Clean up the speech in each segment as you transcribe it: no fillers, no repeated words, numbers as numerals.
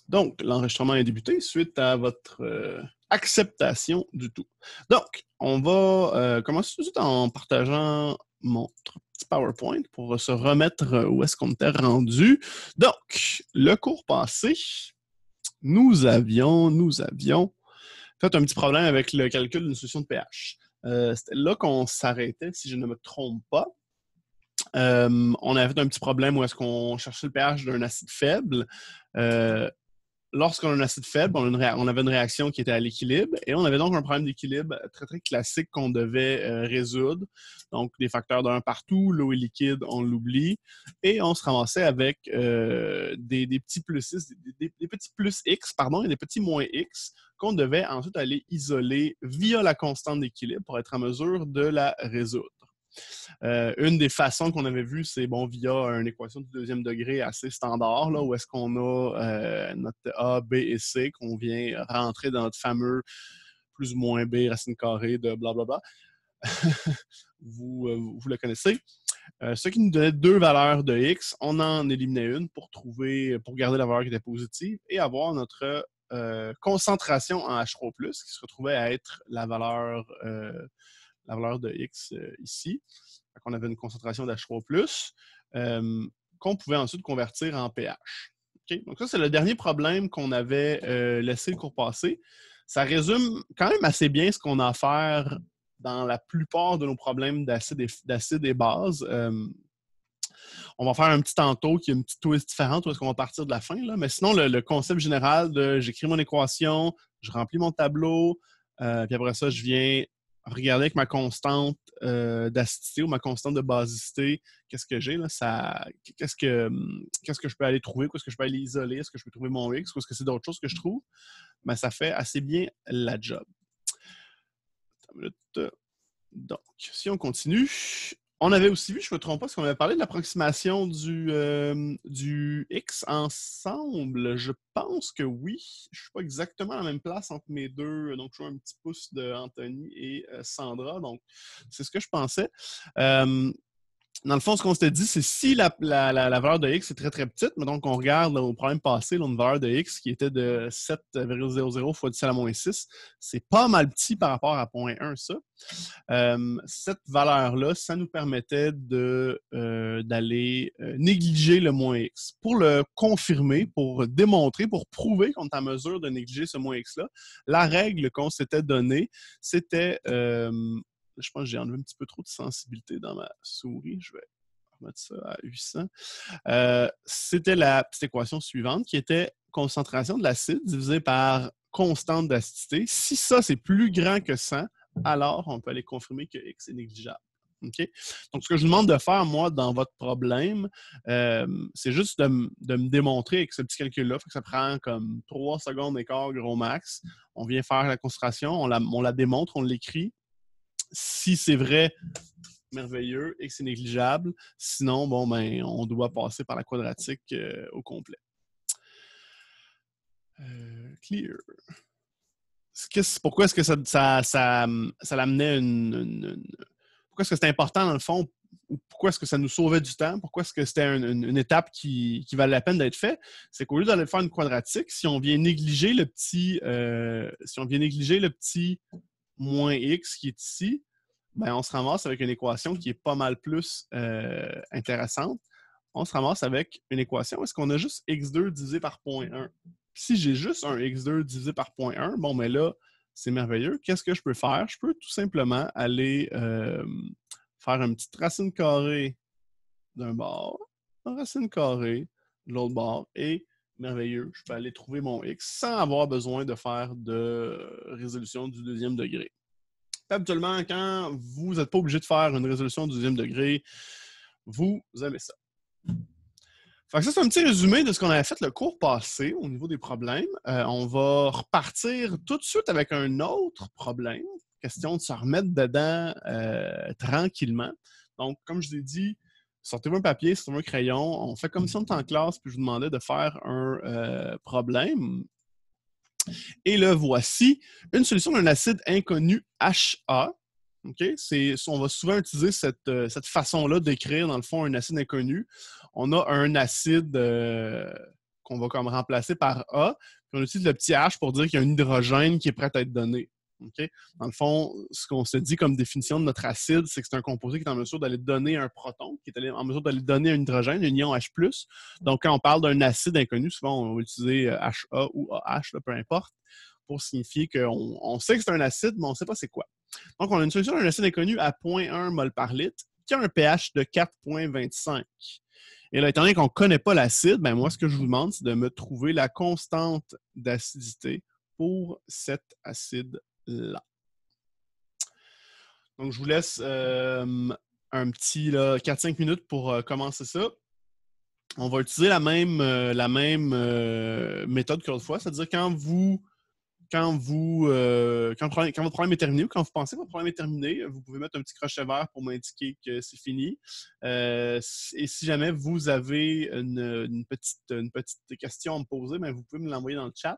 Donc, l'enregistrement est débuté suite à votre acceptation du tout. Donc, on va commencer tout de suite en partageant mon petit PowerPoint pour se remettre où est-ce qu'on était rendu. Donc, le cours passé, nous avions fait un petit problème avec le calcul d'une solution de pH. C'était là qu'on s'arrêtait, si je ne me trompe pas. On avait fait un petit problème où est-ce qu'on cherchait le pH d'un acide faible. Lorsqu'on a un acide faible, on avait une réaction qui était à l'équilibre et on avait donc un problème d'équilibre très, très classique qu'on devait résoudre. Donc, des facteurs de 1 partout, l'eau est liquide, on l'oublie. Et on se ramassait avec des petits plus X, des petits plus X, pardon, et des petits moins X qu'on devait ensuite aller isoler via la constante d'équilibre pour être en mesure de la résoudre. Une des façons qu'on avait vues, c'est via une équation du deuxième degré assez standard, là, où est-ce qu'on a notre A, B et C qu'on vient rentrer dans notre fameux plus ou moins B, racine carrée de blablabla. vous le connaissez. Ce qui nous donnait deux valeurs de X, on en éliminait une pour garder la valeur qui était positive et avoir notre concentration en H3+, qui se retrouvait à être la valeur de X ici. On avait une concentration d'H3+, qu'on pouvait ensuite convertir en pH. Okay? Donc ça, c'est le dernier problème qu'on avait laissé le cours passé. Ça résume quand même assez bien ce qu'on a à faire dans la plupart de nos problèmes d'acide et base. On va faire un petit tantôt qui est une petite twist différente où est-ce qu'on va partir de la fin. Là. Mais sinon, le concept général de j'écris mon équation, je remplis mon tableau, puis après ça, je viens regarder avec ma constante d'acidité ou ma constante de basicité, qu'est-ce que j'ai là, qu'est-ce que je peux aller trouver, qu'est-ce que je peux aller isoler, est-ce que je peux trouver mon X ou est-ce que c'est d'autres choses que je trouve? Mais ça fait assez bien la job. Donc, si on continue, on avait aussi vu, je ne me trompe pas, parce qu'on avait parlé de l'approximation du X ensemble. Je pense que oui. Je ne suis pas exactement à la même place entre mes deux. Donc, je vois un petit pouce de Anthony et Sandra. Donc, c'est ce que je pensais. Dans le fond, ce qu'on s'était dit, c'est si la valeur de X est très, très petite, mais donc on regarde là, au problème passé, là, une valeur de X qui était de 7,00 fois 10 à la moins 6, c'est pas mal petit par rapport à 0.1, ça. Cette valeur-là, ça nous permettait d'aller négliger le moins X. Pour le confirmer, pour démontrer, pour prouver qu'on est en mesure de négliger ce moins X-là, la règle qu'on s'était donnée, c'était... je pense que j'ai enlevé un petit peu trop de sensibilité dans ma souris. Je vais remettre ça à 800. C'était la petite équation suivante qui était concentration de l'acide divisée par constante d'acidité. Si ça, c'est plus grand que 100, alors on peut aller confirmer que X est négligeable. Okay? Donc, ce que je vous demande de faire, moi, dans votre problème, c'est juste de me démontrer avec ce petit calcul-là. Ça prend comme 3 secondes et quart, gros max. On vient faire la concentration, on la démontre, on l'écrit. Si c'est vrai, merveilleux et que c'est négligeable. Sinon, on doit passer par la quadratique au complet. Clear. Pourquoi est-ce que ça l'amenait pourquoi est-ce que c'était important dans le fond? Ou pourquoi est-ce que ça nous sauvait du temps? Pourquoi est-ce que c'était une étape qui valait la peine d'être faite? C'est qu'au lieu d'aller faire une quadratique, si on vient négliger le petit moins X qui est ici, on se ramasse avec une équation qui est pas mal plus intéressante. On se ramasse avec une équation. Est-ce qu'on a juste x2 divisé par 0.1? Si j'ai juste un x2 divisé par 0.1, mais là, c'est merveilleux. Qu'est-ce que je peux faire? Je peux tout simplement aller faire une petite racine carrée d'un bord, une racine carrée de l'autre bord, et merveilleux, je peux aller trouver mon x sans avoir besoin de faire de résolution du deuxième degré. Habituellement, quand vous n'êtes pas obligé de faire une résolution du deuxième degré, vous aimez ça. Fait que ça, c'est un petit résumé de ce qu'on avait fait le cours passé au niveau des problèmes. On va repartir tout de suite avec un autre problème. Question de se remettre dedans tranquillement. Donc, comme je vous ai dit, sortez-vous un papier, sortez-vous un crayon. On fait comme si on était en classe, puis je vous demandais de faire un problème. Et le voici, une solution d'un acide inconnu HA. Okay? On va souvent utiliser cette façon-là d'écrire, dans le fond, un acide inconnu. On a un acide qu'on va comme remplacer par A, puis on utilise le petit H pour dire qu'il y a un hydrogène qui est prêt à être donné. Okay? Dans le fond, ce qu'on se dit comme définition de notre acide, c'est que c'est un composé qui est en mesure d'aller donner un proton, qui est en mesure d'aller donner un hydrogène, un ion H+. Donc, quand on parle d'un acide inconnu, souvent, on va utiliser HA ou AH, là, peu importe, pour signifier qu'on sait que c'est un acide, mais on ne sait pas c'est quoi. Donc, on a une solution d'un acide inconnu à 0,1 mol par litre qui a un pH de 4,25. Et là, étant donné qu'on ne connaît pas l'acide, ben moi, ce que je vous demande, c'est de me trouver la constante d'acidité pour cet acide-là. Donc, je vous laisse un petit 4-5 minutes pour commencer ça. On va utiliser la même méthode que l'autre fois, c'est-à-dire quand votre problème est terminé ou quand vous pensez que votre problème est terminé, vous pouvez mettre un petit crochet vert pour m'indiquer que c'est fini. Et si jamais vous avez une petite question à me poser, ben vous pouvez me l'envoyer dans le chat.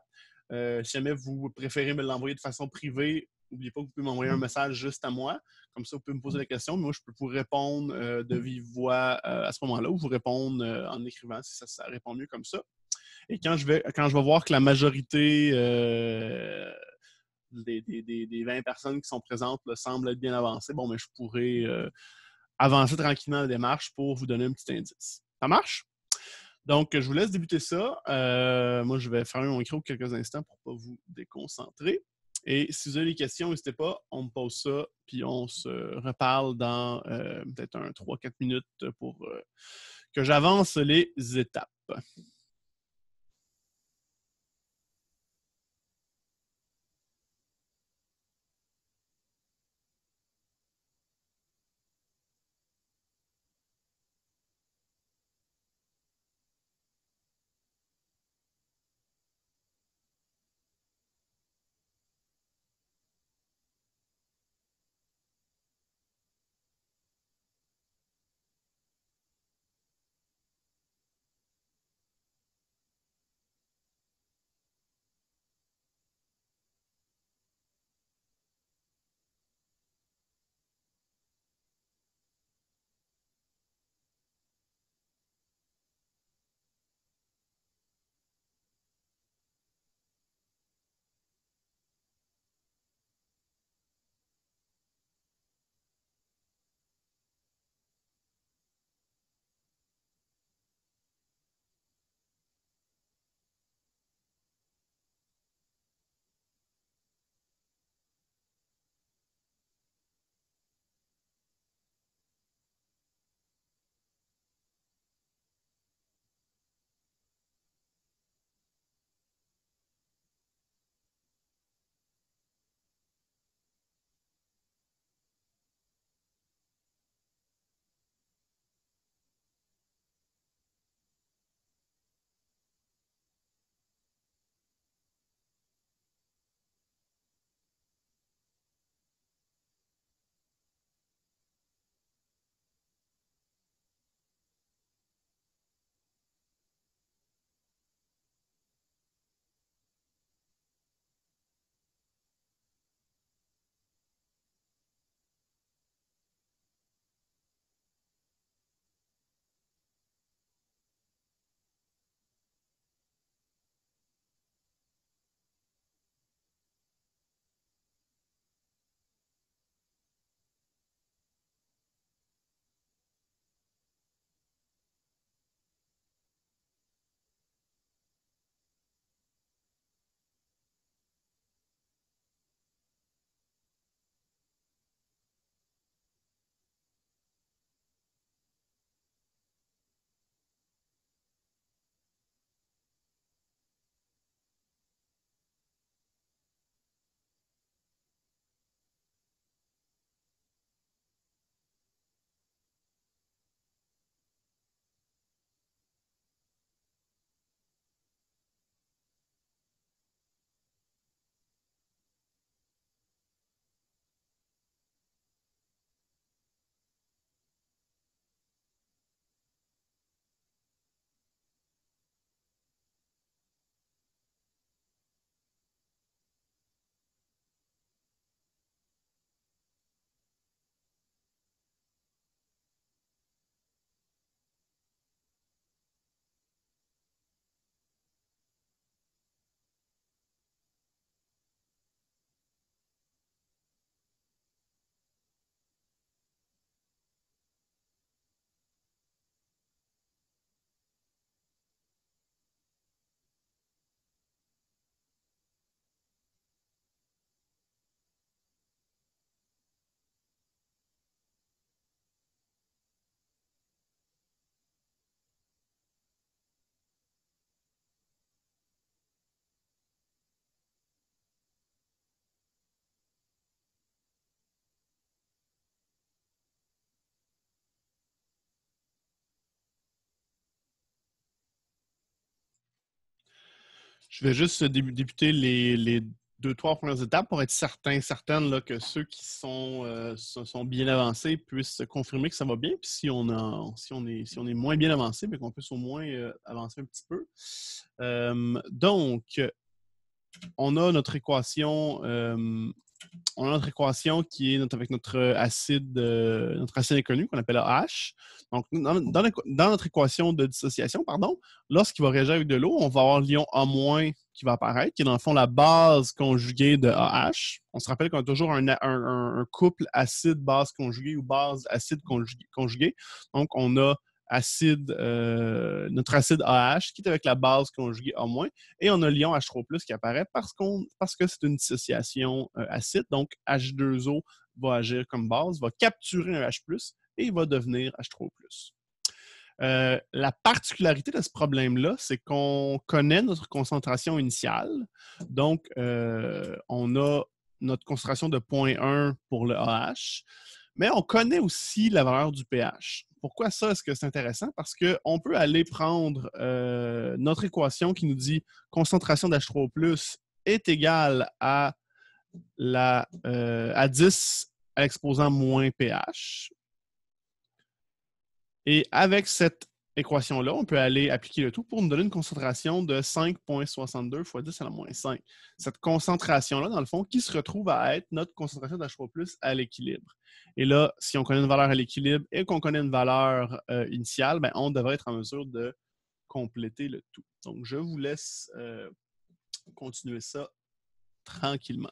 Si jamais vous préférez me l'envoyer de façon privée, n'oubliez pas que vous pouvez m'envoyer un message juste à moi. Comme ça, vous pouvez me poser la question. Moi, je peux vous répondre de vive voix à ce moment-là ou vous répondre en écrivant si ça répond mieux comme ça. Et quand je vais voir que la majorité des 20 personnes qui sont présentes là, semblent être bien avancées, bon, mais je pourrais avancer tranquillement la démarche pour vous donner un petit indice. Ça marche? Donc, je vous laisse débuter ça. Moi, je vais fermer mon micro quelques instants pour ne pas vous déconcentrer. Et si vous avez des questions, n'hésitez pas, on me pose ça, puis on se reparle dans peut-être 3-4 minutes pour que j'avance les étapes. Je vais juste débuter les deux, trois premières étapes pour être certaine là, que ceux qui sont bien avancés puissent confirmer que ça va bien. Puis si on est moins bien avancé, mais qu'on puisse au moins avancer un petit peu. Donc, on a notre équation. On a notre équation qui est avec notre acide inconnu qu'on appelle AH. Donc, dans notre équation de dissociation, pardon, lorsqu'il va réagir avec de l'eau, on va avoir l'ion A- qui va apparaître, qui est dans le fond la base conjuguée de AH. On se rappelle qu'on a toujours un couple acide-base conjuguée ou base-acide conjuguée. Donc, on a notre acide AH qui est avec la base conjuguée A-, et on a l'ion H3+ qui apparaît parce que c'est une dissociation acide. Donc, H2O va agir comme base, va capturer un H+, et il va devenir H3+. La particularité de ce problème-là, c'est qu'on connaît notre concentration initiale. Donc, on a notre concentration de 0,1 pour le AH, mais on connaît aussi la valeur du pH. Pourquoi ça, est-ce que c'est intéressant? Parce qu'on peut aller prendre notre équation qui nous dit concentration d'H3+ est égale à 10 à l'exposant moins pH. Et avec cette équation-là, on peut aller appliquer le tout pour nous donner une concentration de 5,62 fois 10 à la moins 5. Cette concentration-là, dans le fond, qui se retrouve à être notre concentration d'H3+ à l'équilibre. Et là, si on connaît une valeur à l'équilibre et qu'on connaît une valeur initiale, ben, on devrait être en mesure de compléter le tout. Donc, je vous laisse continuer ça tranquillement.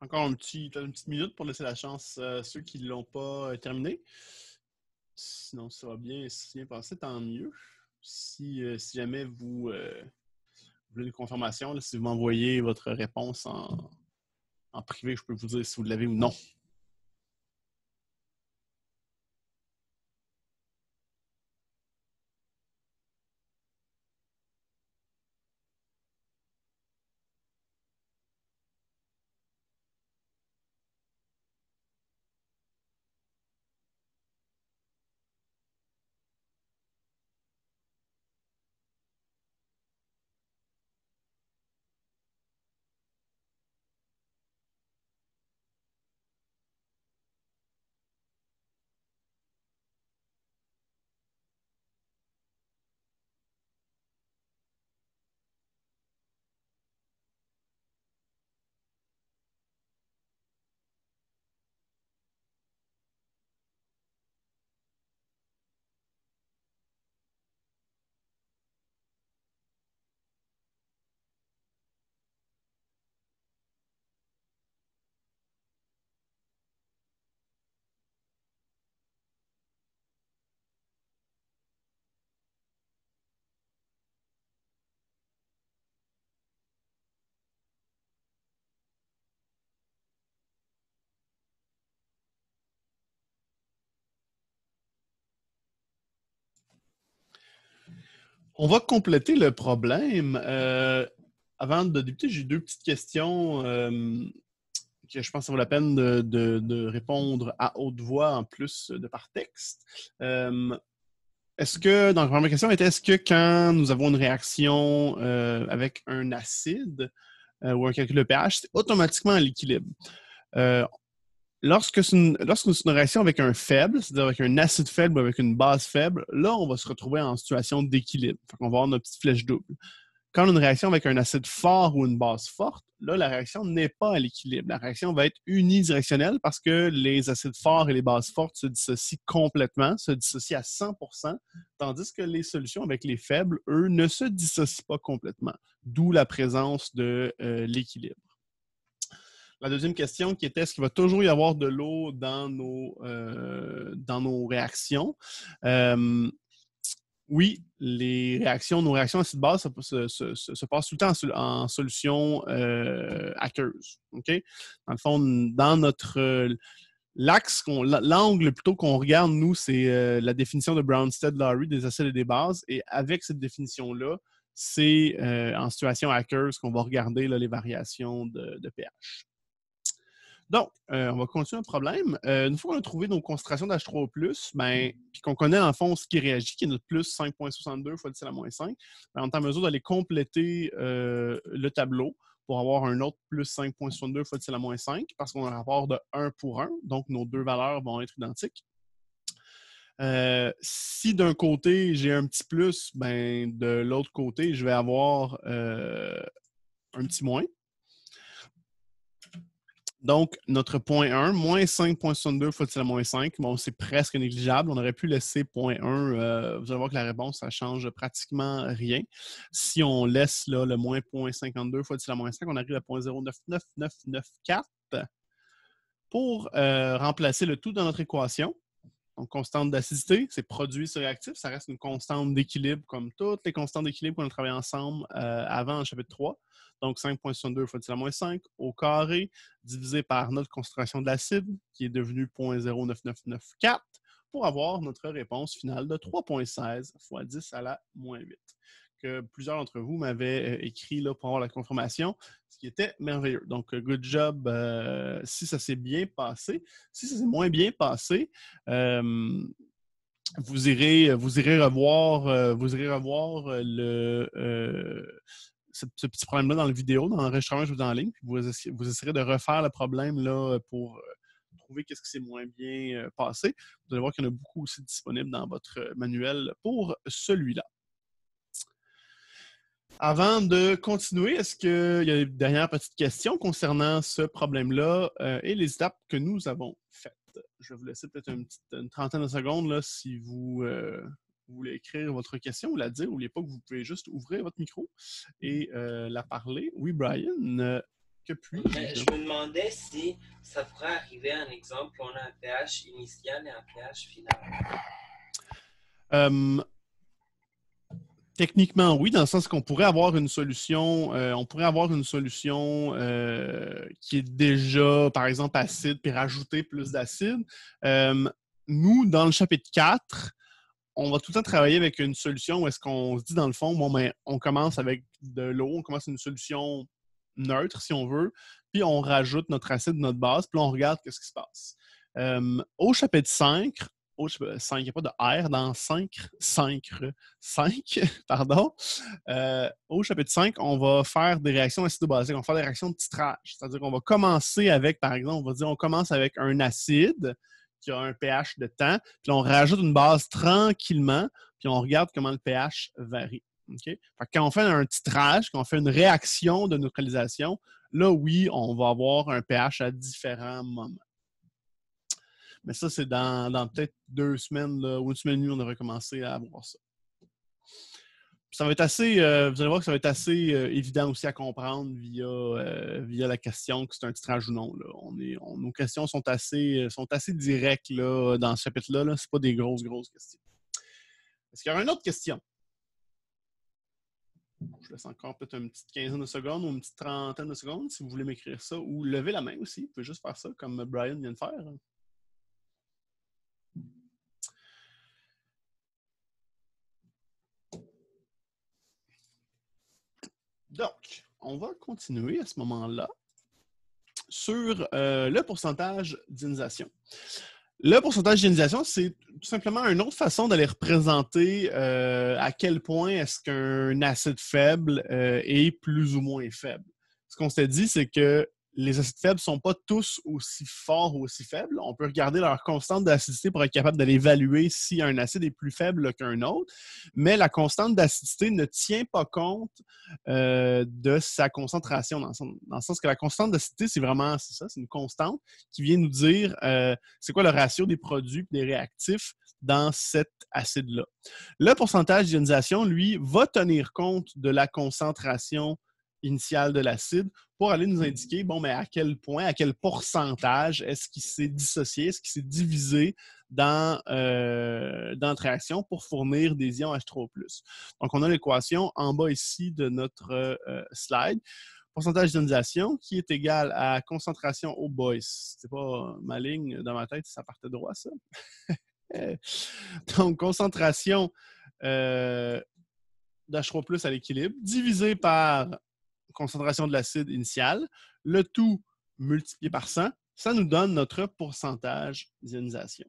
Encore une petite minute pour laisser la chance à ceux qui ne l'ont pas terminé. Sinon, ça va bien, si bien passer, tant mieux. Si jamais vous voulez une confirmation, là, si vous m'envoyez votre réponse en privé, je peux vous dire si vous l'avez ou non. On va compléter le problème. Avant de débuter, j'ai deux petites questions que je pense que ça vaut la peine de répondre à haute voix en plus de par texte. Donc la première question était, est-ce que quand nous avons une réaction avec un acide ou un calcul de pH, c'est automatiquement à l'équilibre? Lorsque c'est une réaction avec un faible, c'est-à-dire avec un acide faible ou avec une base faible, là, on va se retrouver en situation d'équilibre. On va avoir notre petite flèche double. Quand on a une réaction avec un acide fort ou une base forte, là, la réaction n'est pas à l'équilibre. La réaction va être unidirectionnelle parce que les acides forts et les bases fortes se dissocient complètement, se dissocient à 100%, tandis que les solutions avec les faibles, eux, ne se dissocient pas complètement, d'où la présence de l'équilibre. La deuxième question qui était, est-ce qu'il va toujours y avoir de l'eau dans nos réactions? Oui, nos réactions acide-base se passent tout le temps en solution aqueuse. Okay? Dans le fond, dans notre l'angle plutôt qu'on regarde, nous, c'est la définition de Bronsted-Lowry des acides et des bases. Et avec cette définition-là, c'est en situation aqueuse qu'on va regarder là, les variations de pH. Donc, on va continuer le problème. Une fois qu'on a trouvé nos concentrations d'H3O+, puis qu'on connaît en fond ce qui réagit, qui est notre plus 5,62 fois 10 à la moins 5, on est en mesure d'aller compléter le tableau pour avoir un autre plus 5,62 fois 10 à la moins 5, parce qu'on a un rapport de 1 pour 1, donc nos deux valeurs vont être identiques. Si d'un côté, j'ai un petit plus, de l'autre côté, je vais avoir un petit moins. Donc, notre point 1, moins 5,62 fois 10 à la moins 5, bon, c'est presque négligeable. On aurait pu laisser point 1. Vous allez voir que la réponse, ça ne change pratiquement rien. Si on laisse là, le moins 0,52 fois 10 à la moins 5, on arrive à 0,099994 pour remplacer le tout dans notre équation. Donc, constante d'acidité, c'est produit sur réactif. Ça reste une constante d'équilibre comme toutes les constantes d'équilibre qu'on a travaillé ensemble avant le chapitre 3. Donc, 5,62 fois 10 à la moins 5 au carré, divisé par notre concentration de l'acide, qui est devenue 0,09994, pour avoir notre réponse finale de 3,16 fois 10 à la moins 8. Que plusieurs d'entre vous m'avaient écrit là, pour avoir la confirmation, ce qui était merveilleux. Donc, good job si ça s'est bien passé. Si ça s'est moins bien passé, vous irez revoir ce petit problème-là dans la vidéo, dans l'enregistrement que je vous ai en ligne, puis vous essayerez de refaire le problème là, pour trouver qu'est-ce qui s'est moins bien passé. Vous allez voir qu'il y en a beaucoup aussi disponibles dans votre manuel pour celui-là. Avant de continuer, est-ce qu'il y a des dernières petites questions concernant ce problème-là et les étapes que nous avons faites? Je vais vous laisser peut-être une trentaine de secondes là, si vous voulez écrire votre question ou la dire. N'oubliez pas que vous pouvez juste ouvrir votre micro et la parler. Oui, Brian? Que puis-je? Mais je me demandais si ça pourrait arriver un exemple où on a un pH initial et un pH final. Techniquement, oui, dans le sens qu'on pourrait avoir une solution, qui est déjà, par exemple, acide, puis rajouter plus d'acide. Nous, dans le chapitre 4, on va tout le temps travailler avec une solution où est-ce qu'on se dit, dans le fond, bon, ben, on commence avec de l'eau, on commence une solution neutre, si on veut, puis on rajoute notre acide, notre base, puis là, on regarde qu'est-ce qui se passe. Au chapitre 5, il n'y a pas de R dans 5, pardon. Au chapitre 5, on va faire des réactions acido-basiques, on va faire des réactions de titrage. C'est-à-dire qu'on va commencer avec, par exemple, on commence avec un acide qui a un pH de temps, puis on rajoute une base tranquillement, puis on regarde comment le pH varie. Okay? Fait que quand on fait un titrage, quand on fait une réaction de neutralisation, là, oui, on va avoir un pH à différents moments. Mais ça, c'est dans peut-être 2 semaines là, ou une semaine et demie, on devrait commencer à voir ça. Ça va être assez, vous allez voir que ça va être assez évident aussi à comprendre via la question que c'est un titrage ou non. Là. Nos questions sont assez directes là, dans ce chapitre-là. Là. Ce pas des grosses questions. Est-ce qu'il y aura une autre question? Je laisse encore peut-être une petite quinzaine de secondes ou une petite trentaine de secondes si vous voulez m'écrire ça. Ou lever la main aussi. Vous pouvez juste faire ça comme Brian vient de faire. Donc, on va continuer à ce moment-là sur le pourcentage d'ionisation. Le pourcentage d'ionisation, c'est tout simplement une autre façon d'aller représenter à quel point est-ce qu'un acide faible est plus ou moins faible. Ce qu'on s'est dit, c'est que les acides faibles ne sont pas tous aussi forts ou aussi faibles. On peut regarder leur constante d'acidité pour être capable d'aller évaluer si un acide est plus faible qu'un autre, mais la constante d'acidité ne tient pas compte de sa concentration, dans le sens que la constante d'acidité, c'est une constante qui vient nous dire c'est quoi le ratio des produits et des réactifs dans cet acide-là. Le pourcentage d'ionisation, lui, va tenir compte de la concentration initiale de l'acide pour aller nous indiquer, bon, mais à quel point, à quel pourcentage est-ce qu'il s'est dissocié, est-ce qu'il s'est divisé dans notre réaction pour fournir des ions H3+. Donc, on a l'équation en bas ici de notre slide. Pourcentage d'ionisation qui est égal à concentration au boys. C'est pas ma ligne dans ma tête, ça partait droit, ça. Donc, concentration d'H3+ à l'équilibre divisé par concentration de l'acide initial, le tout multiplié par 100, ça nous donne notre pourcentage d'ionisation.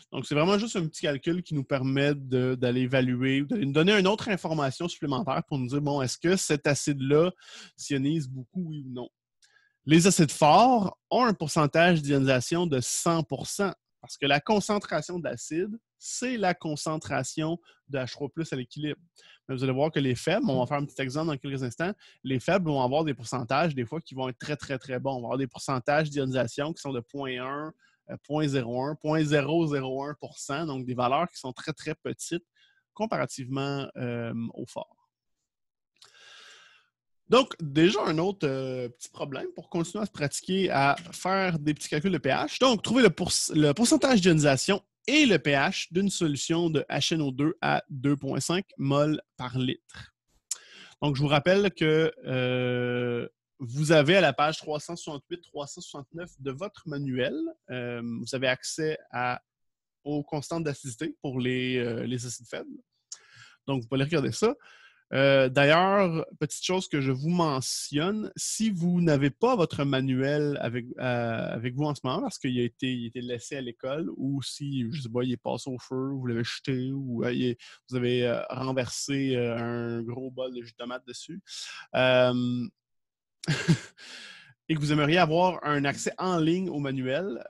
Donc, c'est vraiment juste un petit calcul qui nous permet d'aller évaluer, d'aller nous donner une autre information supplémentaire pour nous dire, bon, est-ce que cet acide-là s'ionise beaucoup, oui ou non? Les acides forts ont un pourcentage d'ionisation de 100%, parce que la concentration d'acide, c'est la concentration de H3+ à l'équilibre. Mais vous allez voir que les faibles, on va faire un petit exemple dans quelques instants, les faibles vont avoir des pourcentages, des fois, qui vont être très, très, très bons. On va avoir des pourcentages d'ionisation qui sont de 0.1, 0.01, 0.001%, donc des valeurs qui sont très, très petites comparativement au fort. Donc, déjà un autre petit problème pour continuer à se pratiquer à faire des petits calculs de pH. Donc, trouver le pourcentage d'ionisation et le pH d'une solution de HNO2 à 2,5 mol par litre. Donc, je vous rappelle que vous avez à la page 368-369 de votre manuel, vous avez accès aux constantes d'acidité pour les acides faibles. Donc, vous pouvez aller regarder ça. D'ailleurs, petite chose que je vous mentionne, si vous n'avez pas votre manuel avec vous en ce moment parce qu'il a été laissé à l'école ou si, je sais pas, il est passé au feu, vous l'avez jeté ou vous avez renversé un gros bol de jus de tomate dessus et que vous aimeriez avoir un accès en ligne au manuel,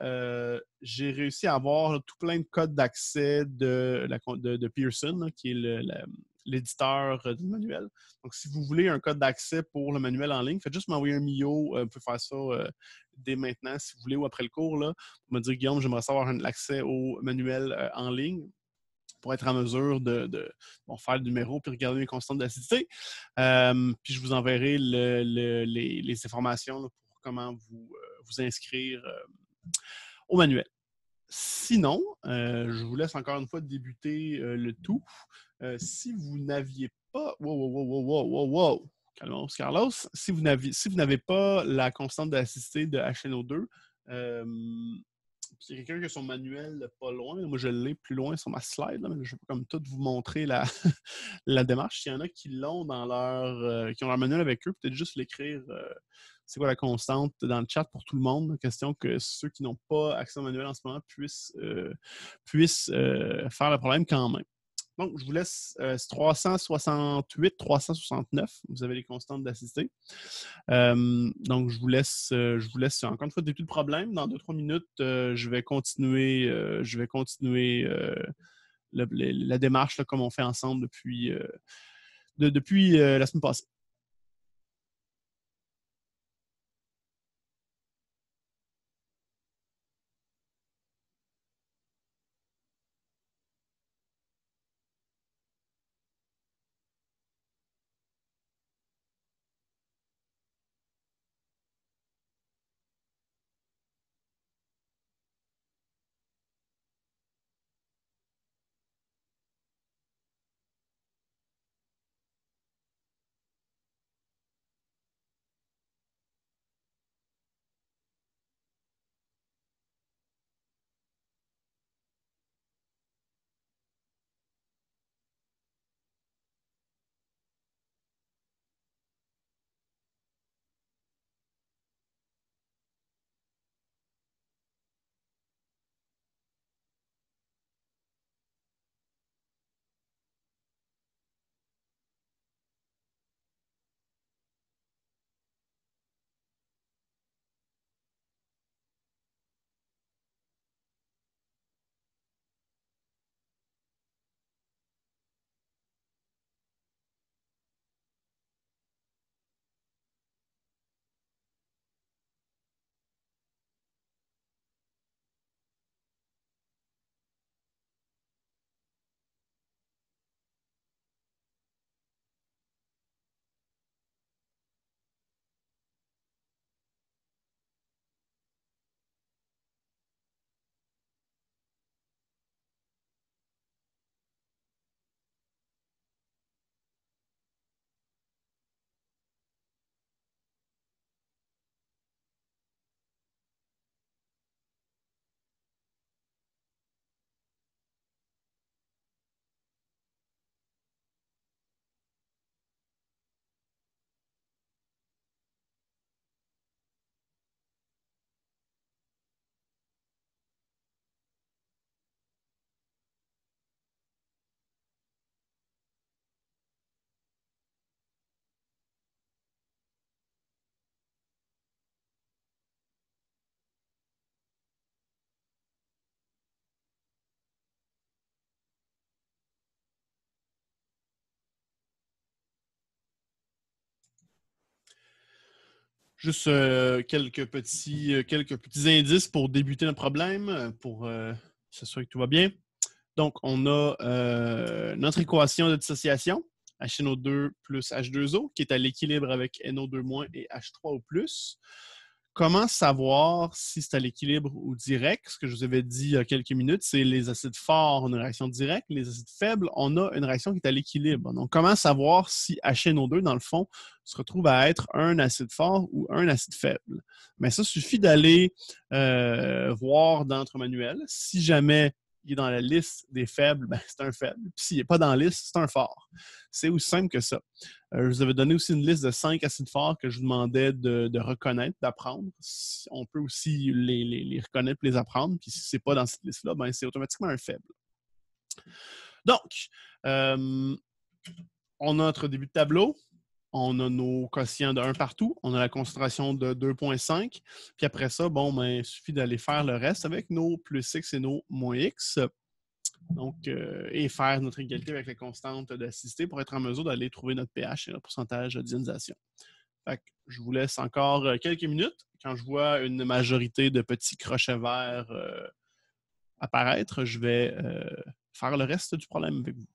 j'ai réussi à avoir tout plein de codes d'accès de Pearson, là, qui est l'éditeur du manuel. Donc, si vous voulez un code d'accès pour le manuel en ligne, faites juste m'envoyer un MIO. Vous pouvez faire ça dès maintenant, si vous voulez, ou après le cours. Là, pour me dire, Guillaume, j'aimerais savoir l'accès au manuel en ligne pour être en mesure de faire le numéro puis regarder les constantes d'acidité. Puis je vous enverrai les informations là, comment vous inscrire au manuel. Sinon, je vous laisse encore une fois débuter le tout. Si vous n'aviez pas... Wow. Calmos, Carlos. Si vous n'avez pas la constante d'assister de HNO2, il y a quelqu'un qui a son manuel pas loin. Moi, je l'ai plus loin sur ma slide, là, mais je ne vais pas comme tout vous montrer la démarche. Il y en a qui l'ont dans qui ont leur manuel avec eux, peut-être juste l'écrire. C'est quoi la constante dans le chat pour tout le monde? Question que ceux qui n'ont pas accès au manuel en ce moment puissent faire le problème quand même. Donc, je vous laisse 368, 369. Vous avez les constantes d'assister. Donc, je vous laisse encore une fois débuter le problème. Dans 2-3 minutes, je vais continuer la démarche là, comme on fait ensemble depuis la semaine passée. Juste quelques petits indices pour débuter le problème, pour s'assurer que tout va bien. Donc, on a notre équation de dissociation, HNO2 plus H2O, qui est à l'équilibre avec NO2- et H3O+. Comment savoir si c'est à l'équilibre ou direct? Ce que je vous avais dit il y a quelques minutes, c'est les acides forts ont une réaction directe, les acides faibles, on a une réaction qui est à l'équilibre. Donc, comment savoir si HNO2, dans le fond, se retrouve à être un acide fort ou un acide faible? Mais ça suffit d'aller voir dans notre manuel. Si jamais il est dans la liste des faibles, ben, c'est un faible. Puis s'il n'est pas dans la liste, c'est un fort. C'est aussi simple que ça. Je vous avais donné aussi une liste de 5 acides forts que je vous demandais de reconnaître, d'apprendre. On peut aussi les reconnaître et les apprendre. Puis si ce n'est pas dans cette liste-là, ben, c'est automatiquement un faible. Donc, on a notre début de tableau. On a nos quotients de 1 partout. On a la concentration de 2,5. Puis après ça, bon, ben, il suffit d'aller faire le reste avec nos plus X et nos moins X. Donc, et faire notre égalité avec les constantes d'acidité pour être en mesure d'aller trouver notre pH et notre pourcentage d'ionisation. Fait que je vous laisse encore quelques minutes. Quand je vois une majorité de petits crochets verts apparaître, je vais faire le reste du problème avec vous.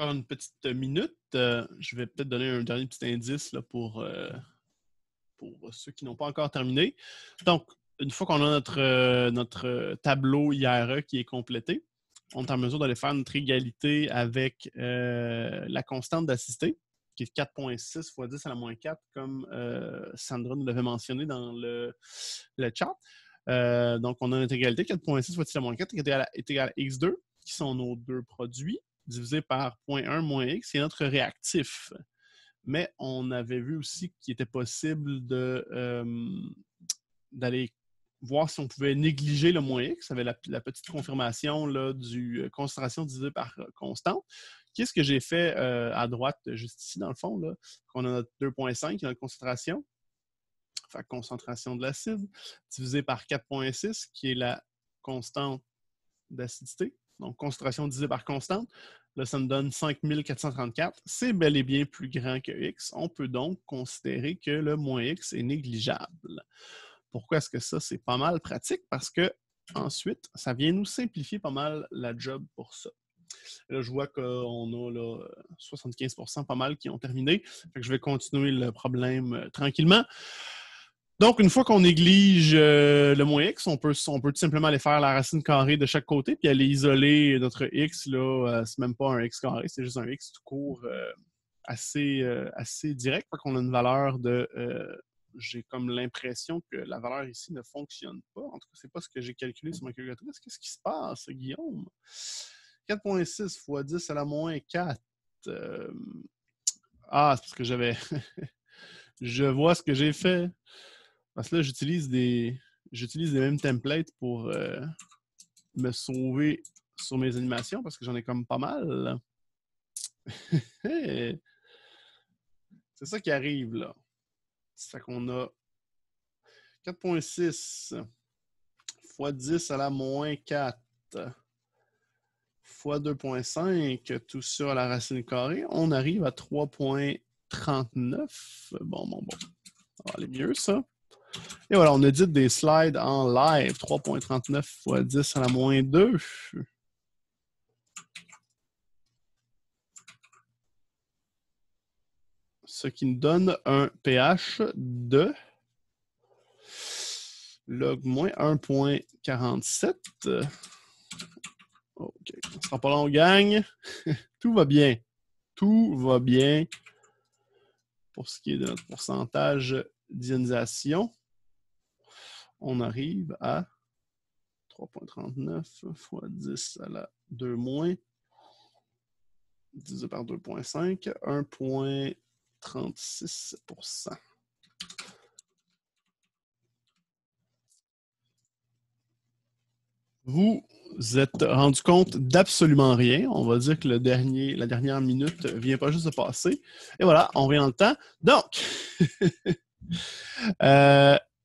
encore une petite minute. Je vais peut-être donner un dernier petit indice là, pour ceux qui n'ont pas encore terminé. Donc, une fois qu'on a notre tableau IRE qui est complété, on est en mesure d'aller faire notre égalité avec la constante d'assister, qui est 4,6 fois 10 à la moins 4, comme Sandra nous l'avait mentionné dans le chat. Donc, on a notre égalité, 4,6 fois 10 à la moins 4 est égal à x2, qui sont nos deux produits, divisé par 0,1 moins x, qui est notre réactif. Mais on avait vu aussi qu'il était possible d'aller voir si on pouvait négliger le moins x. Ça avait la petite confirmation là, du concentration divisée par constante. Qu'est-ce que j'ai fait à droite, juste ici, dans le fond, là, qu'on a notre 2,5 qui est notre concentration. Fait concentration de l'acide, divisé par 4,6, qui est la constante d'acidité. Donc, concentration divisée par constante. Là, ça me donne 5434. C'est bel et bien plus grand que x. On peut donc considérer que le moins x est négligeable. Pourquoi est-ce que ça, c'est pas mal pratique? Parce que ensuite, ça vient nous simplifier pas mal la job pour ça. Là, je vois qu'on a là, 75% pas mal qui ont terminé. Fait que je vais continuer le problème tranquillement. Donc, une fois qu'on néglige le moins x, on peut tout simplement aller faire la racine carrée de chaque côté puis aller isoler notre x. Là, c'est même pas un x carré, c'est juste un x tout court assez direct. Fait qu'on a une valeur de... j'ai comme l'impression que la valeur ici ne fonctionne pas. En tout cas, c'est pas ce que j'ai calculé sur ma calculatrice. Qu'est-ce qui se passe, Guillaume? 4,6 fois 10 à la moins 4. C'est parce que j'avais... Je vois ce que j'ai fait. Parce que là, j'utilise les mêmes templates pour me sauver sur mes animations parce que j'en ai comme pas mal. C'est ça qui arrive là. C'est ça qu'on a 4,6 fois 10 à la moins 4 fois 2,5, tout ça à la racine carrée. On arrive à 3,39. Bon. Ça va aller mieux, ça. Et voilà, on édite des slides en live. 3,39 fois 10 à la moins 2. Ce qui nous donne un pH de log moins 1,47. OK, on ne sera pas long, gang. Tout va bien. Tout va bien pour ce qui est de notre pourcentage d'ionisation. On arrive à 3,39 fois 10 à la 2 moins, divisé par 2,5, 1,36%. Vous êtes rendu compte d'absolument rien. On va dire que la dernière minute vient pas juste de passer. Et voilà, on revient dans le temps. Donc,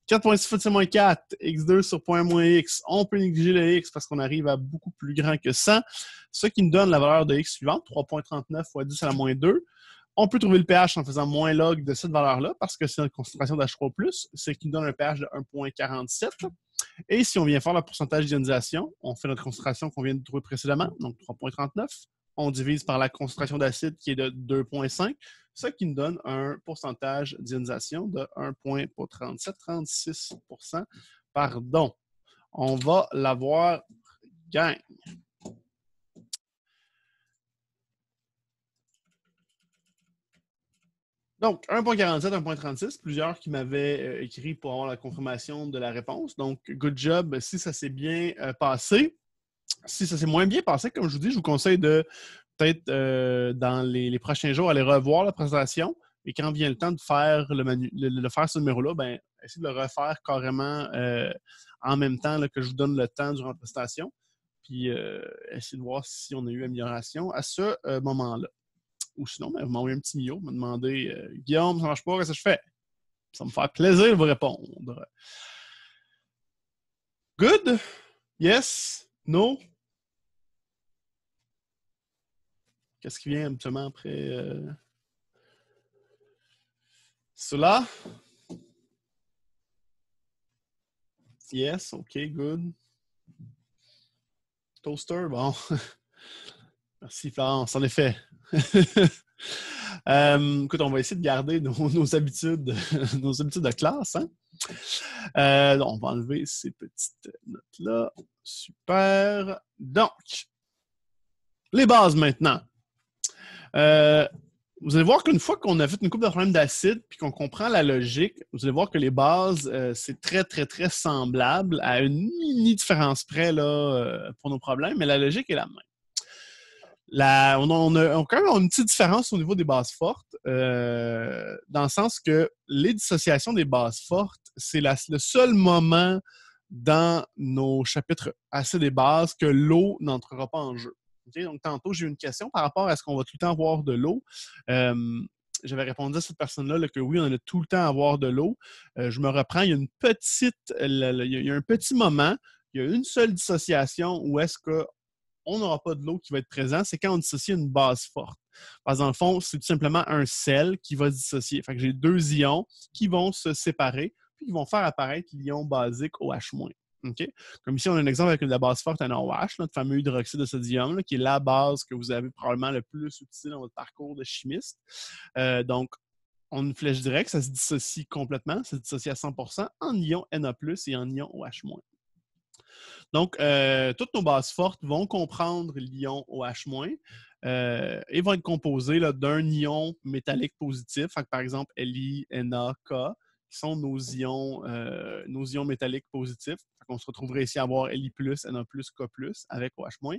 4,6 fois 10 moins 4, x2 sur point moins x. On peut négliger le x parce qu'on arrive à beaucoup plus grand que 100, ce qui nous donne la valeur de x suivante, 3,39 fois 10 à la moins 2. On peut trouver le pH en faisant moins log de cette valeur-là parce que c'est notre concentration d'H3+, ce qui nous donne un pH de 1,47. Et si on vient faire le pourcentage d'ionisation, on fait notre concentration qu'on vient de trouver précédemment, donc 3,39. On divise par la concentration d'acide qui est de 2,5, ce qui nous donne un pourcentage d'ionisation de 1,37-36%. Pardon. On va l'avoir gang. Donc, 1,47, 1,36, plusieurs qui m'avaient écrit pour avoir la confirmation de la réponse. Donc, good job si ça s'est bien passé. Si ça s'est moins bien passé, comme je vous dis, je vous conseille de peut-être dans les prochains jours aller revoir la présentation. Et quand vient le temps de faire le faire ce numéro-là, ben, essayez de le refaire carrément en même temps là, que je vous donne le temps durant la présentation. Puis, essayez de voir si on a eu amélioration à ce moment-là. Ou sinon, ben, vous m'envoyez un petit mio, me demandez Guillaume, ça marche pas, qu'est-ce que je fais? Ça me fait plaisir de vous répondre. Good? Yes? No? Qu'est-ce qui vient habituellement après cela? Yes, OK, good. Toaster, bon. Merci Florence, en effet. Écoute, on va essayer de garder nos habitudes, nos habitudes de classe. Hein? On va enlever ces petites notes-là. Super. Donc, les bases maintenant. Vous allez voir qu'une fois qu'on a fait une couple de problèmes d'acide puis qu'on comprend la logique, vous allez voir que les bases, c'est très, très, très semblable à une mini différence près là, pour nos problèmes, mais la logique est la même. On a quand même une petite différence au niveau des bases fortes, dans le sens que les dissociations des bases fortes, c'est le seul moment dans nos chapitres acides et bases que l'eau n'entrera pas en jeu. Okay? Donc, tantôt, j'ai eu une question par rapport à ce qu'on va tout le temps avoir de l'eau. J'avais répondu à cette personne-là là, que oui, on a tout le temps à avoir de l'eau. Je me reprends, il y a une petite, il y a un petit moment, il y a une seule dissociation où est-ce que on n'aura pas de l'eau qui va être présent, c'est quand on dissocie une base forte. Parce que dans le fond, c'est tout simplement un sel qui va se dissocier. Fait que j'ai deux ions qui vont se séparer, puis qui vont faire apparaître l'ion basique OH-. Okay? Comme ici, on a un exemple avec la base forte NaOH, notre fameux hydroxyde de sodium, là, qui est la base que vous avez probablement le plus utilisée dans votre parcours de chimiste. Donc, on a une flèche directe, ça se dissocie complètement, ça se dissocie à 100% en ion Na+, et en ion OH-. Donc, toutes nos bases fortes vont comprendre l'ion OH- et vont être composées d'un ion métallique positif. Fait que, par exemple, Li, Na, K, qui sont nos ions métalliques positifs. On se retrouverait ici à avoir Li+, Na+, K+, avec OH-.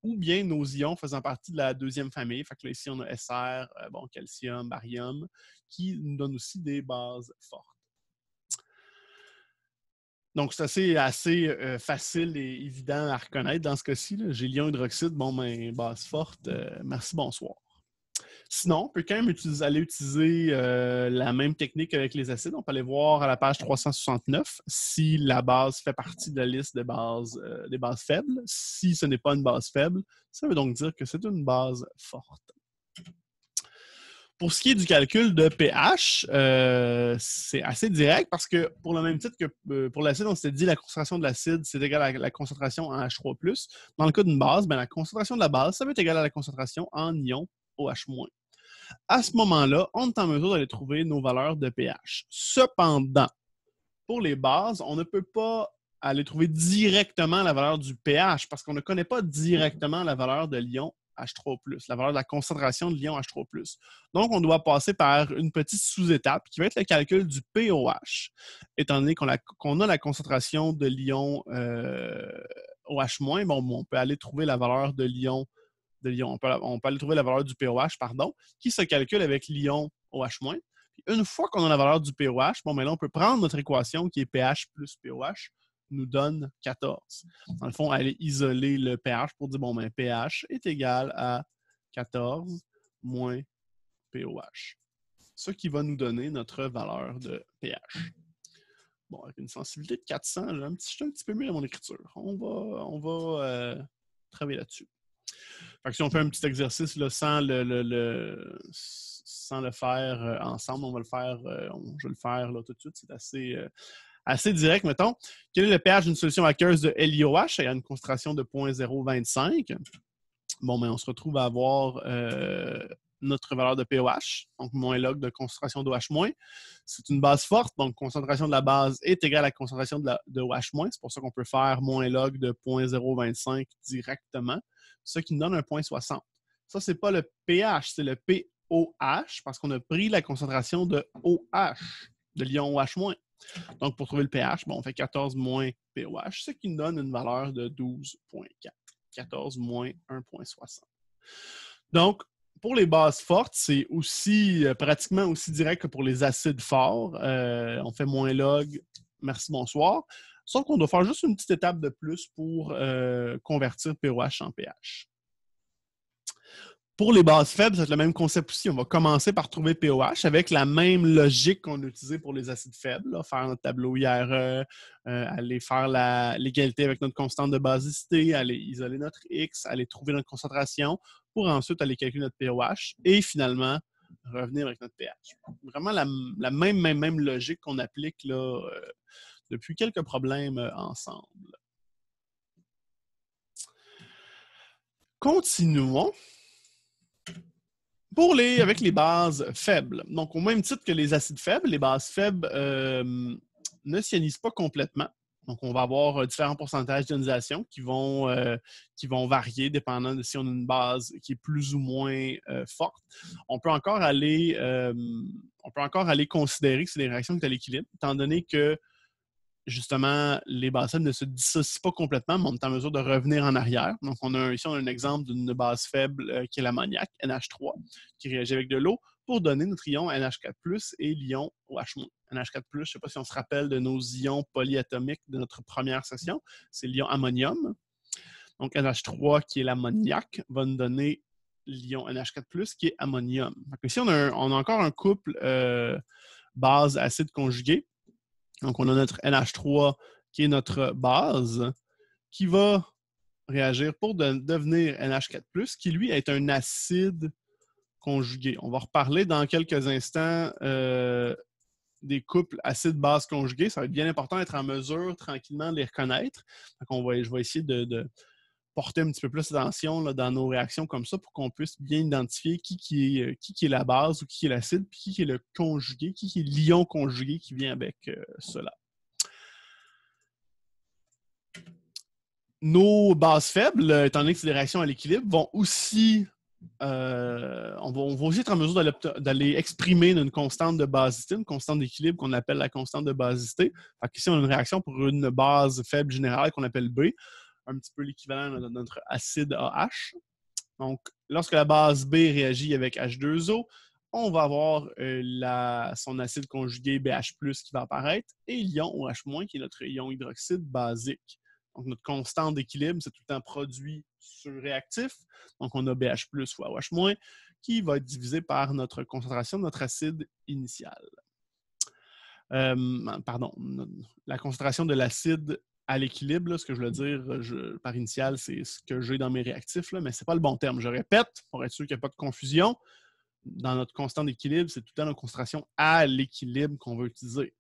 Ou bien nos ions faisant partie de la deuxième famille. Fait que là, ici, on a Sr, calcium, barium, qui nous donnent aussi des bases fortes. Donc, c'est assez facile et évident à reconnaître dans ce cas-ci. J'ai l'ion hydroxyde, base forte, merci, bonsoir. Sinon, on peut quand même aller utiliser la même technique avec les acides. On peut aller voir à la page 369 si la base fait partie de la liste des bases faibles. Si ce n'est pas une base faible, ça veut donc dire que c'est une base forte. Pour ce qui est du calcul de pH, c'est assez direct parce que pour le même titre que pour l'acide, on s'était dit la concentration de l'acide, c'est égal à la concentration en H3+. Dans le cas d'une base, la concentration de la base, ça va être égal à la concentration en ion OH-. À ce moment-là, on est en mesure d'aller trouver nos valeurs de pH. Cependant, pour les bases, on ne peut pas aller trouver directement la valeur du pH parce qu'on ne connaît pas directement la valeur de l'ion H3+, la valeur de la concentration de l'ion H3+. Donc, on doit passer par une petite sous-étape qui va être le calcul du pOH, étant donné qu'on a la concentration de l'ion OH-, on peut aller trouver la valeur de l'ion. On peut aller trouver la valeur du pOH, qui se calcule avec l'ion OH-. Une fois qu'on a la valeur du pOH, là, on peut prendre notre équation qui est pH plus pOH, nous donne 14. Dans le fond, aller isoler le pH pour dire, pH est égal à 14 moins pOH. Ce qui va nous donner notre valeur de pH. Bon, avec une sensibilité de 400, je suis un petit peu mieux dans mon écriture. On va travailler là-dessus. Fait que si on fait un petit exercice là, sans le faire ensemble, on va le faire, je vais le faire là, tout de suite. C'est assez direct, mettons. Quel est le pH d'une solution aqueuse de LiOH? Il y a une concentration de 0.025. On se retrouve à avoir notre valeur de pOH, donc moins log de concentration d'OH-. C'est une base forte, donc concentration de la base est égale à la concentration de OH-. C'est pour ça qu'on peut faire moins log de 0.025 directement, ce qui nous donne un 0.60. Ça, c'est pas le pH, c'est le pOH, parce qu'on a pris la concentration de OH, de l'ion OH-. Donc, pour trouver le pH, on fait 14 moins pOH, ce qui nous donne une valeur de 12.4. 14 moins 1.60. Donc, pour les bases fortes, c'est aussi pratiquement aussi direct que pour les acides forts. On fait moins log, merci, bonsoir. Sauf qu'on doit faire juste une petite étape de plus pour convertir pOH en pH. Pour les bases faibles, c'est le même concept aussi. On va commencer par trouver pOH avec la même logique qu'on a utilisée pour les acides faibles. Là, faire notre tableau IRE, aller faire l'égalité avec notre constante de basicité, aller isoler notre X, aller trouver notre concentration pour ensuite aller calculer notre pOH et finalement revenir avec notre pH. Vraiment la même logique qu'on applique là, depuis quelques problèmes ensemble. Continuons. Avec les bases faibles, donc au même titre que les acides faibles, les bases faibles ne s'ionisent pas complètement. Donc, on va avoir différents pourcentages d'ionisation qui vont varier dépendant de si on a une base qui est plus ou moins forte. On peut encore aller considérer que c'est des réactions qui sont à l'équilibre, étant donné que justement, les bases faibles ne se dissocient pas complètement, mais on est en mesure de revenir en arrière. Donc, ici, on a un exemple d'une base faible qui est l'ammoniac, NH3, qui réagit avec de l'eau pour donner notre ion NH4+, et l'ion OH-. NH4+, je ne sais pas si on se rappelle de nos ions polyatomiques de notre première session, c'est l'ion ammonium. Donc, NH3, qui est l'ammoniac, va nous donner l'ion NH4+, qui est ammonium. Donc, ici, on a encore un couple base-acide conjugué. Donc, on a notre NH3 qui est notre base qui va réagir pour devenir NH4+, qui lui est un acide conjugué. On va reparler dans quelques instants des couples acide-base conjugués. Ça va être bien important d'être en mesure tranquillement de les reconnaître. Donc, je vais essayer de porter un petit peu plus d'attention dans nos réactions comme ça pour qu'on puisse bien identifier qui est la base ou qui est l'acide, puis qui est le conjugué, qui est l'ion conjugué qui vient avec cela. Nos bases faibles, étant donné que c'est des réactions à l'équilibre, vont aussi on va aussi être en mesure d'aller exprimer une constante de basicité, une constante d'équilibre qu'on appelle la constante de basicité. Ici, on a une réaction pour une base faible générale qu'on appelle B, un petit peu l'équivalent de notre acide AH. Donc, lorsque la base B réagit avec H2O, on va avoir son acide conjugué BH+, qui va apparaître, et l'ion OH-, qui est notre ion hydroxyde basique. Donc, notre constante d'équilibre, c'est tout le temps produit sur réactif. Donc, on a BH+ fois OH-, qui va être divisé par notre concentration de notre acide initial. La concentration de l'acide à l'équilibre, ce que je veux dire par initial, c'est ce que j'ai dans mes réactifs, là, mais ce n'est pas le bon terme. Je répète, pour être sûr qu'il n'y a pas de confusion. Dans notre constante d'équilibre, c'est tout le temps notre concentration à l'équilibre qu'on veut utiliser.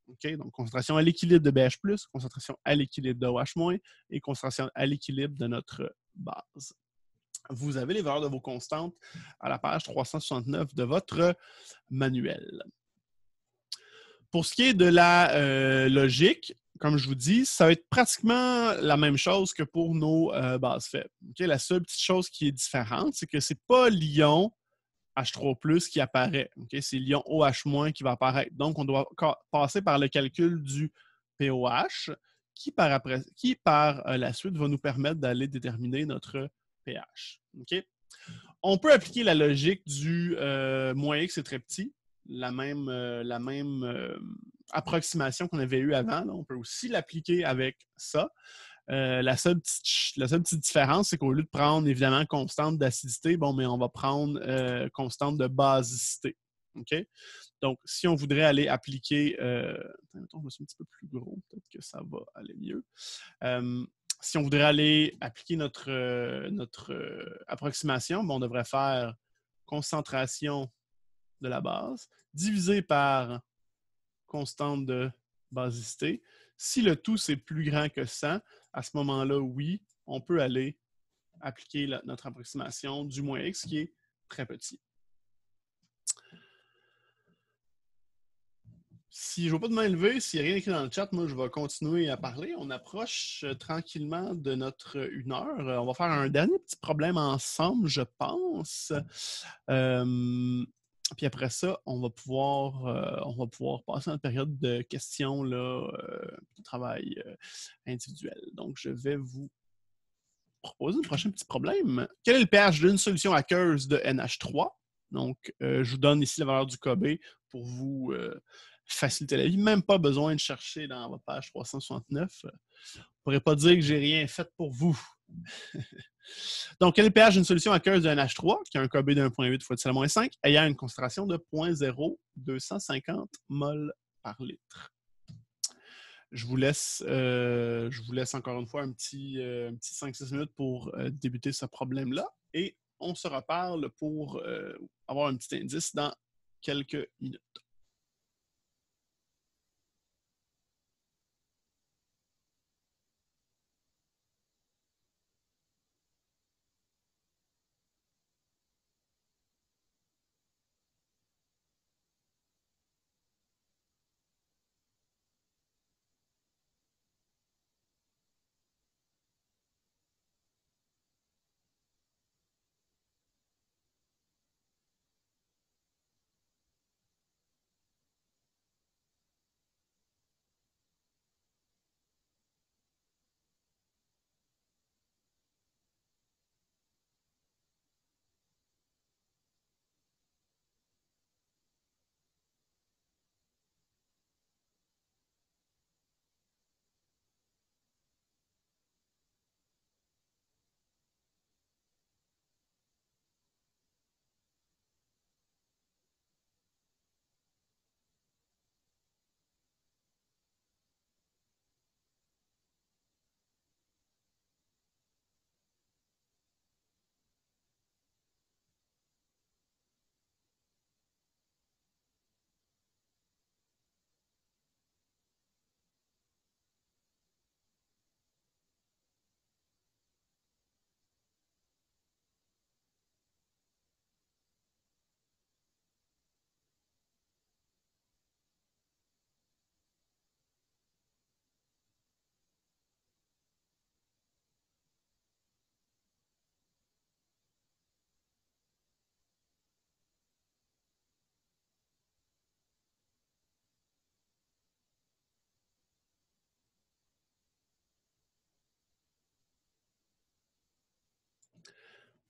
Okay? Donc, concentration à l'équilibre de BH+, concentration à l'équilibre de OH-, et concentration à l'équilibre de notre base. Vous avez les valeurs de vos constantes à la page 369 de votre manuel. Pour ce qui est de la logique, comme je vous dis, ça va être pratiquement la même chose que pour nos bases faibles. Okay? La seule petite chose qui est différente, c'est que ce n'est pas l'ion H3+ qui apparaît. Okay? C'est l'ion OH- qui va apparaître. Donc, on doit passer par le calcul du pOH qui, par la suite, va nous permettre d'aller déterminer notre pH. Okay? On peut appliquer la logique du moins X est très petit, la même approximation qu'on avait eue avant. Là. On peut aussi l'appliquer avec ça. La seule petite différence, c'est qu'au lieu de prendre évidemment constante d'acidité, mais on va prendre constante de basicité. Okay? Donc, si on voudrait aller appliquer. Attends, je me suis un petit peu plus gros, peut-être que ça va aller mieux. Si on voudrait aller appliquer notre approximation, on devrait faire concentration de la base divisé par constante de basicité. Si le tout, c'est plus grand que 100, à ce moment-là, oui, on peut aller appliquer notre approximation du moins X qui est très petit. Si je ne vois pas de main levée, s'il n'y a rien écrit dans le chat, moi, je vais continuer à parler. On approche tranquillement de notre 1 heure. On va faire un dernier petit problème ensemble, je pense. Puis après ça, on va pouvoir passer à une période de questions, là, de travail individuel. Donc, je vais vous proposer un prochain petit problème. Quel est le pH d'une solution aqueuse de NH3? Donc, je vous donne ici la valeur du KB pour vous faciliter la vie. Même pas besoin de chercher dans votre page 369. Vous ne pourrez pas dire que j'ai rien fait pour vous. Donc, quel est le pH d'une solution aqueuse de NH3 qui a un KB de 1,8 fois 10⁻⁵ ayant une concentration de 0,0250 mol par litre? Je vous laisse encore une fois un petit 5-6 minutes pour débuter ce problème-là et on se reparle pour avoir un petit indice dans quelques minutes.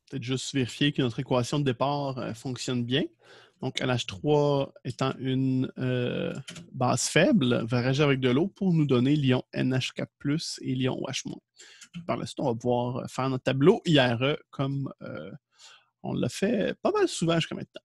peut-être juste vérifier que notre équation de départ fonctionne bien. Donc, NH3 étant une base faible, va réagir avec de l'eau pour nous donner l'ion NH4+, et l'ion OH-. Par la suite, on va pouvoir faire notre tableau IRE comme on l'a fait pas mal souvent jusqu'à maintenant.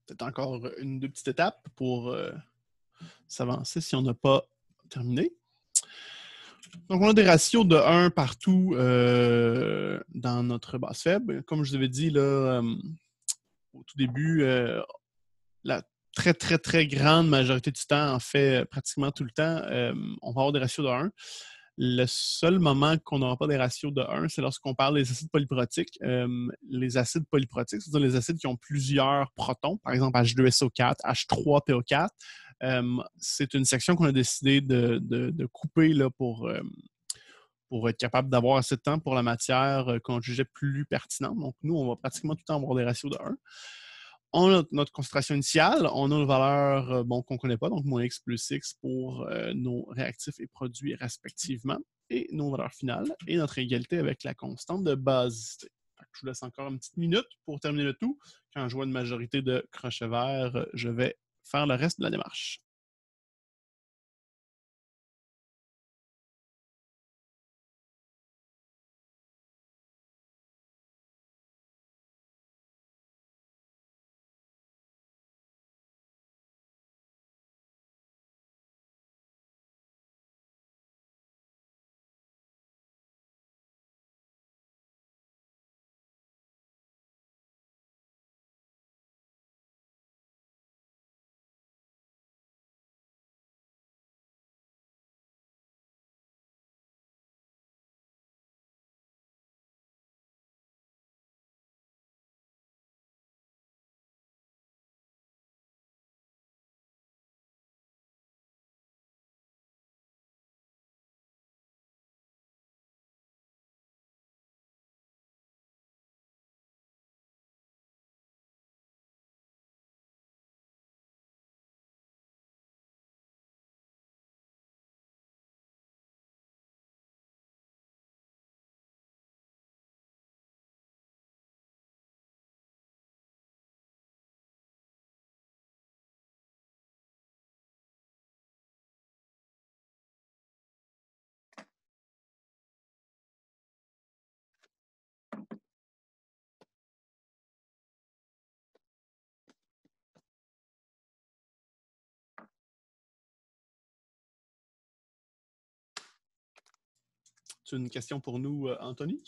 Peut-être encore une deux petites étapes pour s'avancer si on n'a pas terminé. Donc, on a des ratios de 1 partout dans notre base faible. Comme je vous avais dit là, au tout début, la très, très, très grande majorité du temps, en fait, pratiquement tout le temps, on va avoir des ratios de 1. Le seul moment qu'on n'aura pas des ratios de 1, c'est lorsqu'on parle des acides polyprotiques. Les acides polyprotiques, c'est-à-dire les acides qui ont plusieurs protons, par exemple H2SO4, H3PO4. C'est une section qu'on a décidé de couper là, pour être capable d'avoir assez de temps pour la matière qu'on jugeait plus pertinente. Donc, nous, on va pratiquement tout le temps avoir des ratios de 1. On a notre concentration initiale, on a une valeur qu'on ne connaît pas, donc moins X plus X pour nos réactifs et produits respectivement, et nos valeurs finales, et notre égalité avec la constante de basicité. Je vous laisse encore une petite minute pour terminer le tout. Quand je vois une majorité de crochets verts, je vais faire le reste de la démarche. as une question pour nous, Anthony?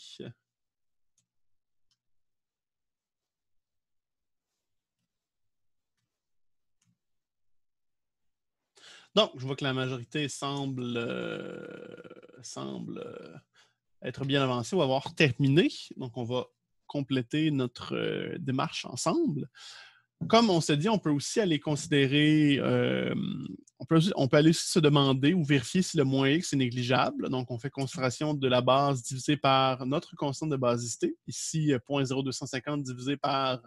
Donc, je vois que la majorité semble être bien avancée ou avoir terminé. Donc, on va compléter notre démarche ensemble. Comme on s'est dit, on peut aussi aller considérer, on peut aller aussi se demander ou vérifier si le moins x est négligeable. Donc, on fait considération de la base divisée par notre constante de basicité. Ici, 0.0250 divisé par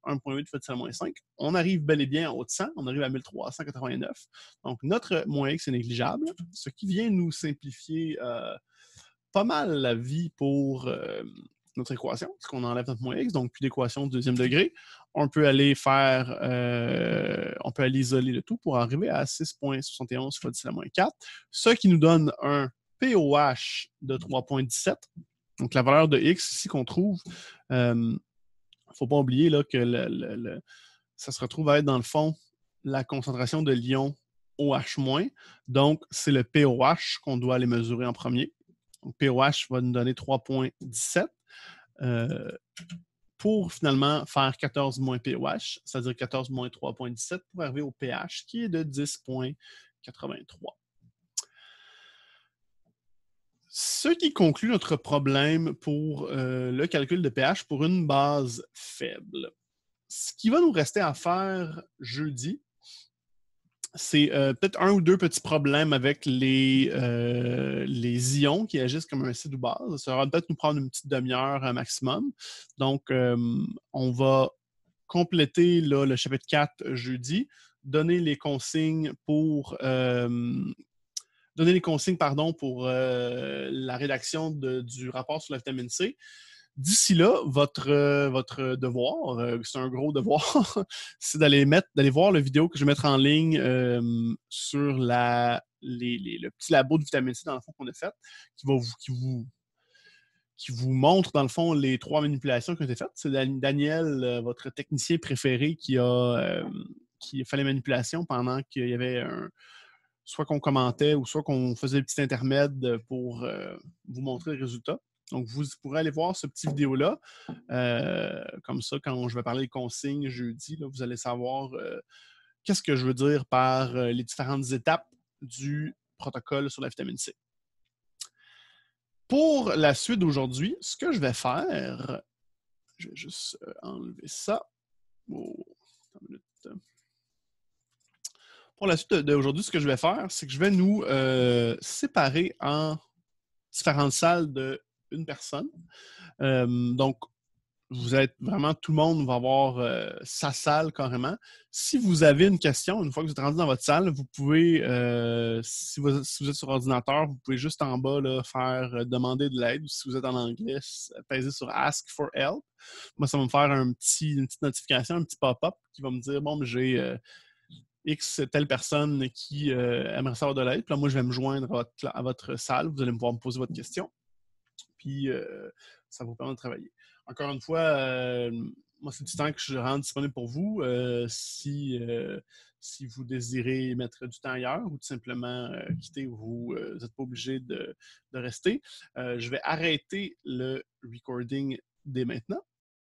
1.8 fois 10 à la moins 5. On arrive bel et bien en haut de 100. On arrive à 1389. Donc, notre moins x est négligeable, ce qui vient nous simplifier pas mal la vie pour notre équation, parce qu'on enlève notre moins x, donc plus d'équation de deuxième degré. On peut aller isoler le tout pour arriver à 6.71 fois 10 à la moins 4, ce qui nous donne un POH de 3.17. Donc la valeur de x ici qu'on trouve, il ne faut pas oublier là, que ça se retrouve à être dans le fond la concentration de l'ion OH-. Donc c'est le POH qu'on doit aller mesurer en premier. Donc, POH va nous donner 3.17 pour finalement faire 14 moins POH, c'est-à-dire 14 moins 3.17 pour arriver au pH qui est de 10.83. Ce qui conclut notre problème pour le calcul de pH pour une base faible. Ce qui va nous rester à faire jeudi, c'est peut-être un ou deux petits problèmes avec les ions qui agissent comme un acide ou base. Ça va peut-être nous prendre une petite demi-heure maximum. Donc, on va compléter là, le chapitre 4 jeudi, donner les consignes pour la rédaction du rapport sur la vitamine C. D'ici là, votre devoir, c'est un gros devoir, c'est d'aller voir la vidéo que je vais mettre en ligne sur le petit labo de vitamine C dans le fond qu'on a fait, qui vous montre dans le fond les 3 manipulations qui ont été faites. C'est Daniel, votre technicien préféré, qui a fait les manipulations pendant qu'il y avait soit qu'on commentait ou soit qu'on faisait des petits intermèdes pour vous montrer les résultats. Donc, vous pourrez aller voir ce petit vidéo-là. Comme ça, quand je vais parler des consignes jeudi, là, vous allez savoir qu'est-ce que je veux dire par les différentes étapes du protocole sur la vitamine C. Pour la suite d'aujourd'hui, ce que je vais faire, je vais juste enlever ça. Oh, une minute. Pour la suite d'aujourd'hui, ce que je vais faire, c'est que je vais nous séparer en différentes salles de une personne. Donc, vous êtes vraiment, tout le monde va avoir sa salle carrément. Si vous avez une question, une fois que vous êtes rendu dans votre salle, vous pouvez, si vous êtes sur ordinateur, vous pouvez juste en bas là, faire demander de l'aide. Ou si vous êtes en anglais, peser sur Ask for Help. Moi, ça va me faire une petite notification, un petit pop-up qui va me dire, bon, j'ai X telle personne qui aimerait savoir de l'aide. Puis là, moi, je vais me joindre à votre salle. Vous allez pouvoir me poser votre question. Puis, ça vous permet de travailler. Encore une fois, moi, c'est du temps que je rends disponible pour vous. Si vous désirez mettre du temps ailleurs ou tout simplement quitter, vous n'êtes pas obligé de rester. Je vais arrêter le recording dès maintenant.